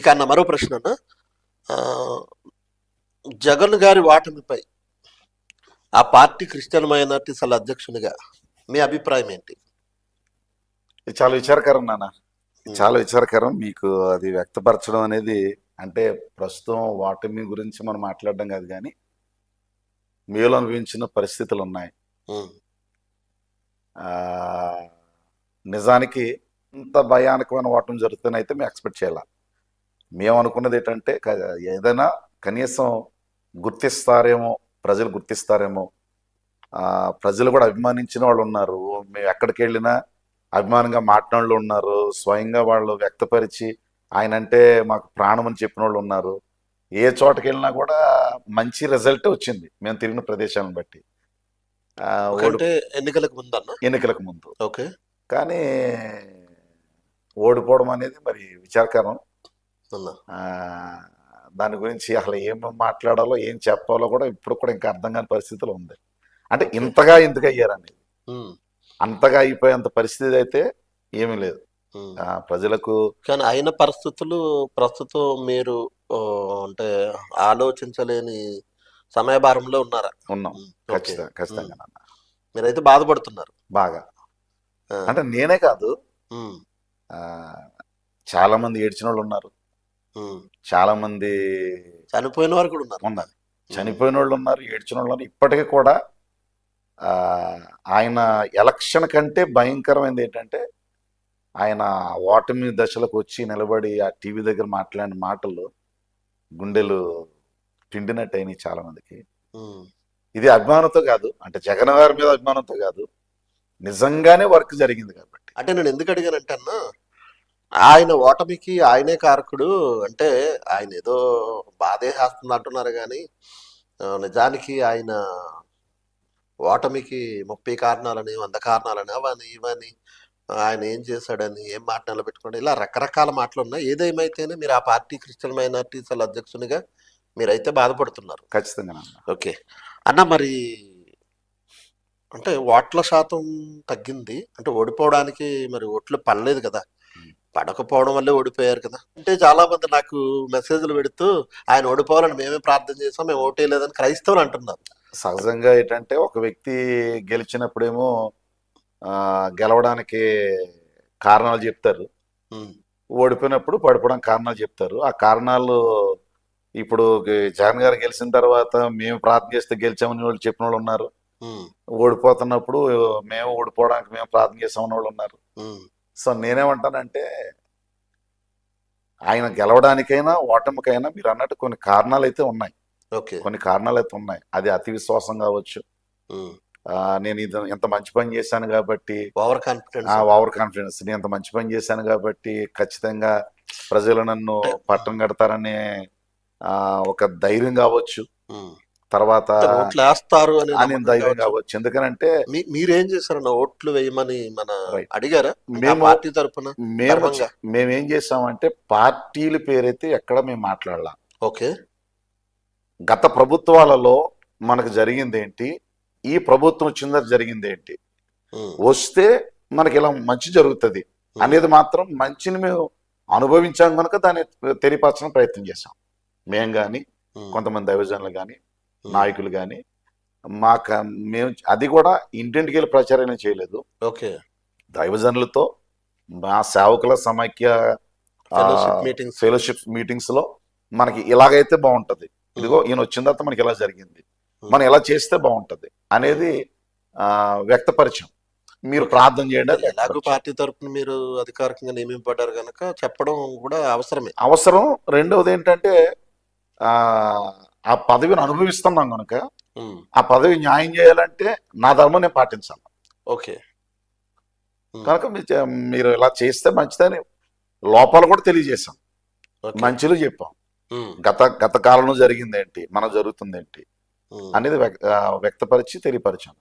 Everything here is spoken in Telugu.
ఇక అన్న మరో ప్రశ్న అన్న, ఆ, జగన్ గారి ఓటమిపై ఆ పార్టీ క్రిస్టియన్ మైనార్టీ సెల్ అధ్యక్షునిగా మీ అభిప్రాయం ఏంటి? ఇది చాలా విచారకరం నాన్న. ఉమ్, చాలా విచారకరం. మీకు అది వ్యక్తపరచడం అనేది అంటే ప్రస్తుతం ఓటమి గురించి మనం మాట్లాడడం కాదు, కానీ మీలో అనిపించిన పరిస్థితులు ఉన్నాయి. ఉమ్, ఆ, నిజానికి ఇంత భయానకమైన ఓటమి జరుగుతుందని అయితే మేము ఎక్స్పెక్ట్ చేయాల. మేము అనుకున్నది ఏంటంటే ఏదైనా కనీసం గుర్తిస్తారేమో, ప్రజలు గుర్తిస్తారేమో. ప్రజలు కూడా అభిమానించిన వాళ్ళు ఉన్నారు. మేము ఎక్కడికి వెళ్ళినా అభిమానంగా మాట్లాడిన ఉన్నారు. స్వయంగా వాళ్ళు వ్యక్తపరిచి ఆయన అంటే మాకు ప్రాణం అని చెప్పిన వాళ్ళు ఉన్నారు. ఏ చోటకి వెళ్ళినా కూడా మంచి రిజల్ట్ వచ్చింది మేము తిరిగిన ప్రదేశాలను బట్టి. అంటే ఎన్నికలకు ముందు అన్న, ఎన్నికలకు ముందు. ఓకే. కానీ ఓడిపోవడం అనేది మరి విచారకరం. దాని గురించి అసలు ఏం మాట్లాడాలో ఏం చెప్పాలో కూడా ఇప్పుడు కూడా ఇంకా అర్థం కాని పరిస్థితులు ఉంది. అంటే ఇంతగా ఎందుకు అయ్యారనేది, అంతగా అయిపోయేంత పరిస్థితి అయితే ఏమీ లేదు ప్రజలకు. కానీ అయిన పరిస్థితులు ప్రస్తుతం మీరు అంటే ఆలోచించలేని సమయభారంలో ఉన్నారా? ఉన్నాం, ఖచ్చితంగా ఖచ్చితంగా. మీరైతే బాధపడుతున్నారు బాగా. అంటే నేనే కాదు, చాలా మంది ఏడ్చిన వాళ్ళు ఉన్నారు, చాలా మంది చనిపోయిన వారు కూడా ఉన్నారు. చనిపోయిన వాళ్ళు ఉన్నారు, ఏడ్చిన వాళ్ళు ఉన్నారు. ఇప్పటికీ కూడా ఆయన ఎలక్షన్ కంటే భయంకరమైనది ఏంటంటే ఆయన ఓటమి దశలకు వచ్చి నిలబడి ఆ టీవీ దగ్గర మాట్లాడిన మాటలు గుండెలు పిండినట్టు అయినాయి చాలా మందికి. ఇది అభిమానంతో కాదు, అంటే జగన్ గారి మీద అభిమానంతో కాదు, నిజంగానే వర్క్ జరిగింది కాబట్టి. అంటే నేను ఎందుకు అడిగానంటే అన్న, ఆయన ఓటమికి ఆయనే కారకుడు అంటే ఆయన ఏదో బాధేస్తుంది అంటున్నారు, కానీ నిజానికి ఆయన ఓటమికి 30 కారణాలని 100 కారణాలని అవని ఇవని ఆయన ఏం చేశాడని ఏం మాట నిలబెట్టుకోండి, ఇలా రకరకాల మాటలు ఉన్నాయి. ఏదేమైతేనే మీరు ఆ పార్టీ క్రిస్టియన్ మైనార్టీ సెల్ అధ్యక్షునిగా మీరైతే బాధపడుతున్నారు. ఖచ్చితంగా. ఓకే అన్న, మరి అంటే ఓట్ల శాతం తగ్గింది అంటే ఓడిపోవడానికి మరి ఓట్లు పడలేదు కదా, పడకపోవడం వల్లే ఓడిపోయారు కదా. అంటే చాలా మంది నాకు మెసేజ్లు పెడుతూ ఆయన ఓడిపోవాలని మేమే ప్రార్థన చేసాం, మేము ఓటేయలేదని క్రైస్తవులు అంటున్నారు. సహజంగా ఏంటంటే ఒక వ్యక్తి గెలిచినప్పుడేమో గెలవడానికి కారణాలు చెప్తారు, ఓడిపోయినప్పుడు పడిపోవడానికి కారణాలు చెప్తారు. ఆ కారణాలు ఇప్పుడు జగన్ గారు గెలిచిన తర్వాత మేము ప్రార్థన చేస్తే గెలిచామని వాళ్ళు చెప్పిన వాళ్ళు ఉన్నారు, ఓడిపోతున్నప్పుడు మేము ఓడిపోవడానికి మేము ప్రార్థన చేసామని వాళ్ళు ఉన్నారు. సో నేనేమంటానంటే ఆయన గెలవడానికైనా ఓటమికైనా మీరు అన్నట్టు కొన్ని కారణాలు అయితే ఉన్నాయి. కొన్ని కారణాలు అయితే ఉన్నాయి. అది అతి విశ్వాసం కావచ్చు, నేను ఇది ఎంత మంచి పని చేశాను కాబట్టి ఓవర్ కాన్ఫిడెన్స్, నేను ఎంత మంచి పని చేశాను కాబట్టి ఖచ్చితంగా ప్రజలు నన్ను పట్టం కడతారనే ఒక ధైర్యం కావచ్చు, తర్వాత ఓట్లు వేస్తారు అని ధైర్యం కావచ్చు. ఎందుకనంటే మీరేం చేశారన్న ఓట్లు వేయమని మన అడిగారా మేము పార్టీ తరఫున? మేమేం చేసామంటే పార్టీల పేరైతే ఎక్కడ మేము మాట్లాడలా. ఓకే, గత ప్రభుత్వాలలో మనకు జరిగింది ఏంటి, ఈ ప్రభుత్వం వచ్చిందా జరిగింది ఏంటి, వస్తే మనకి ఇలా మంచి జరుగుతుంది అనేది మాత్రం మంచిని మేము అనుభవించాం కనుక దాన్ని తెలియపరచడానికి ప్రయత్నం చేశాం. మేము కానీ కొంతమంది దైవజనులు కానీ నాయకులు కానీ మేము అది కూడా ఇంటింటికి వెళ్ళి ప్రచారం చేయలేదు. ఓకే, దైవజనులతో మా సేవకుల సమైక్య ఫెలోషిప్ మీటింగ్స్ లో మనకి ఇలాగైతే బాగుంటది, ఇదిగో ఈయన వచ్చిన తర్వాత మనకి ఇలా జరిగింది, మనం ఎలా చేస్తే బాగుంటది అనేది వ్యక్తపరిచాం. మీరు ప్రార్థన చేయండి. ఎలాగో పార్టీ తరఫున మీరు అధికారికంగా నియమింపడ్డారు కనుక చెప్పడం కూడా అవసరం. రెండవది ఏంటంటే ఆ పదవిని అనుభవిస్తున్నాం కనుక ఆ పదవి న్యాయం చేయాలంటే నా ధర్మం నేను పాటించాలి. ఓకే, కనుక మీరు ఇలా చేస్తే మంచిదని లోపాలు కూడా తెలియజేశాం, మంచిలో చెప్పాం. గత కాలంలో జరిగింది ఏంటి, మన జరుగుతుంది ఏంటి అనేది వ్యక్తపరిచి తెలియపరిచాం.